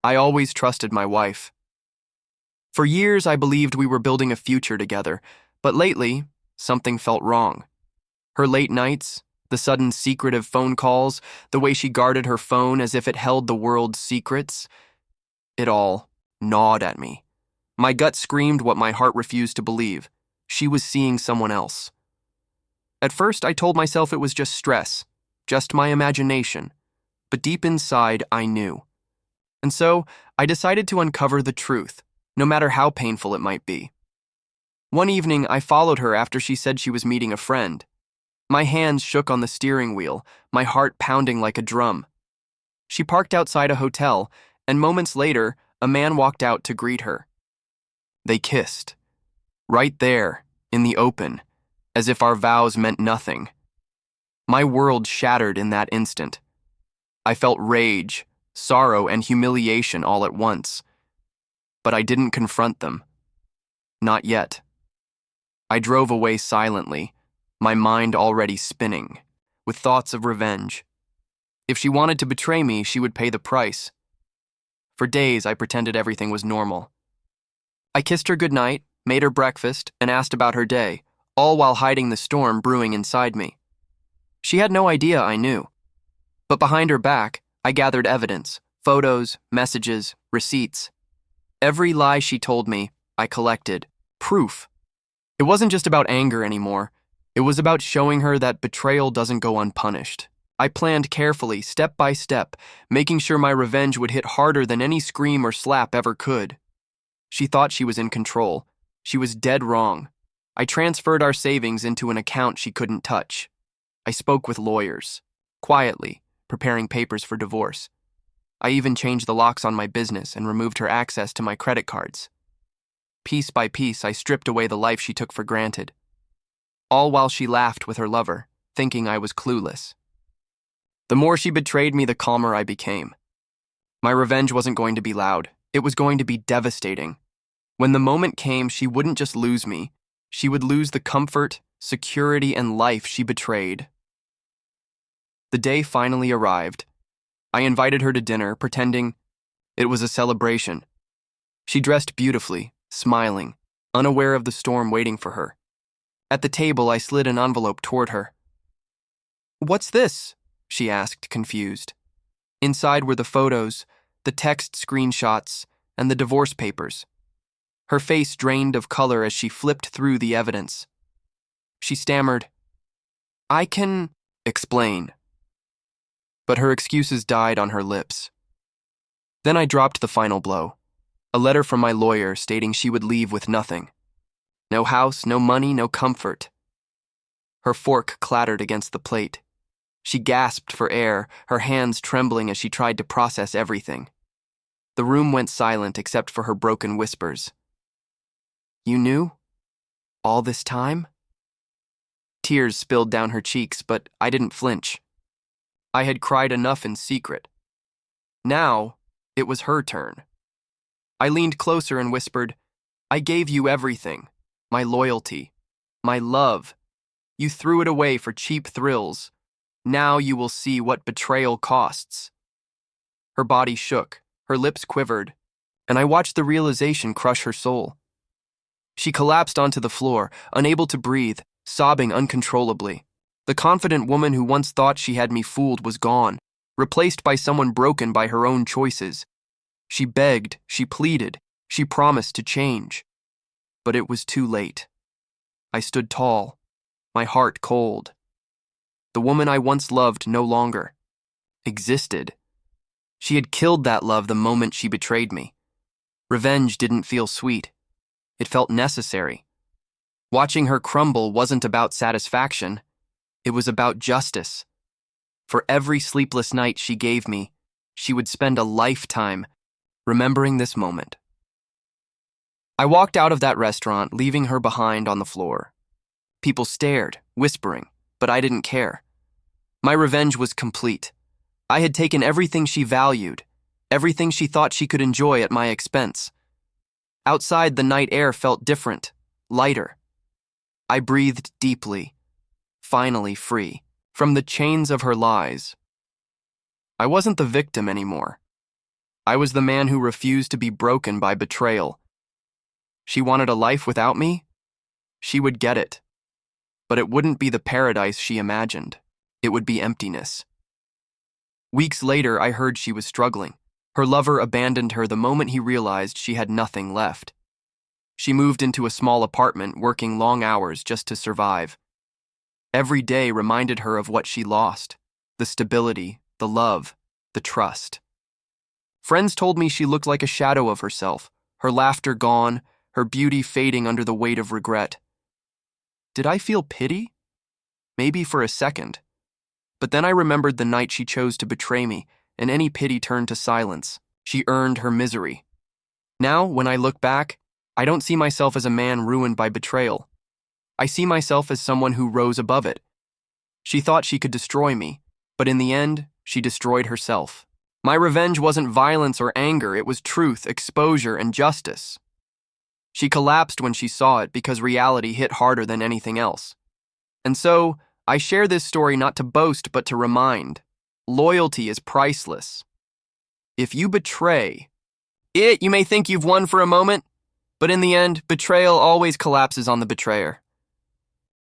I always trusted my wife. For years, I believed we were building a future together, but lately, something felt wrong. Her late nights, the sudden secretive phone calls, the way she guarded her phone as if it held the world's secrets, it all gnawed at me. My gut screamed what my heart refused to believe. She was seeing someone else. At first, I told myself it was just stress, just my imagination, but deep inside, I knew. And so, I decided to uncover the truth, no matter how painful it might be. One evening, I followed her after she said she was meeting a friend. My hands shook on the steering wheel, my heart pounding like a drum. She parked outside a hotel, and moments later, a man walked out to greet her. They kissed. Right there, in the open, as if our vows meant nothing. My world shattered in that instant. I felt rage, sorrow, and humiliation all at once. But I didn't confront them. Not yet. I drove away silently, my mind already spinning, with thoughts of revenge. If she wanted to betray me, she would pay the price. For days, I pretended everything was normal. I kissed her goodnight, made her breakfast, and asked about her day, all while hiding the storm brewing inside me. She had no idea I knew. But behind her back, I gathered evidence, photos, messages, receipts. Every lie she told me, I collected. Proof. It wasn't just about anger anymore. It was about showing her that betrayal doesn't go unpunished. I planned carefully, step by step, making sure my revenge would hit harder than any scream or slap ever could. She thought she was in control. She was dead wrong. I transferred our savings into an account she couldn't touch. I spoke with lawyers, quietly, preparing papers for divorce. I even changed the locks on my business and removed her access to my credit cards. Piece by piece, I stripped away the life she took for granted. All while she laughed with her lover, thinking I was clueless. The more she betrayed me, the calmer I became. My revenge wasn't going to be loud. It was going to be devastating. When the moment came, she wouldn't just lose me. She would lose the comfort, security, and life she betrayed. The day finally arrived. I invited her to dinner, pretending it was a celebration. She dressed beautifully, smiling, unaware of the storm waiting for her. At the table, I slid an envelope toward her. "What's this?" she asked, confused. Inside were the photos, the text screenshots, and the divorce papers. Her face drained of color as she flipped through the evidence. She stammered, "I can explain." But her excuses died on her lips. Then I dropped the final blow, a letter from my lawyer stating she would leave with nothing. No house, no money, no comfort. Her fork clattered against the plate. She gasped for air, her hands trembling as she tried to process everything. The room went silent except for her broken whispers. "You knew? All this time?" Tears spilled down her cheeks, but I didn't flinch. I had cried enough in secret. Now, it was her turn. I leaned closer and whispered, "I gave you everything. My loyalty. My love. You threw it away for cheap thrills. Now you will see what betrayal costs." Her body shook, her lips quivered, and I watched the realization crush her soul. She collapsed onto the floor, unable to breathe, sobbing uncontrollably. The confident woman who once thought she had me fooled was gone, replaced by someone broken by her own choices. She begged, she pleaded, she promised to change. But it was too late. I stood tall, my heart cold. The woman I once loved no longer existed. She had killed that love the moment she betrayed me. Revenge didn't feel sweet. It felt necessary. Watching her crumble wasn't about satisfaction. It was about justice. For every sleepless night she gave me, she would spend a lifetime remembering this moment. I walked out of that restaurant, leaving her behind on the floor. People stared, whispering, but I didn't care. My revenge was complete. I had taken everything she valued, everything she thought she could enjoy at my expense. Outside, the night air felt different, lighter. I breathed deeply, finally free from the chains of her lies. I wasn't the victim anymore. I was the man who refused to be broken by betrayal. She wanted a life without me? She would get it. But it wouldn't be the paradise she imagined. It would be emptiness. Weeks later, I heard she was struggling. Her lover abandoned her the moment he realized she had nothing left. She moved into a small apartment, working long hours just to survive. Every day reminded her of what she lost: the stability, the love, the trust. Friends told me she looked like a shadow of herself, her laughter gone, her beauty fading under the weight of regret. Did I feel pity? Maybe for a second. But then I remembered the night she chose to betray me, and any pity turned to silence. She earned her misery. Now, when I look back, I don't see myself as a man ruined by betrayal. I see myself as someone who rose above it. She thought she could destroy me, but in the end, she destroyed herself. My revenge wasn't violence or anger, it was truth, exposure, and justice. She collapsed when she saw it because reality hit harder than anything else. And so, I share this story not to boast but to remind: loyalty is priceless. If you betray it, you may think you've won for a moment, but in the end, betrayal always collapses on the betrayer.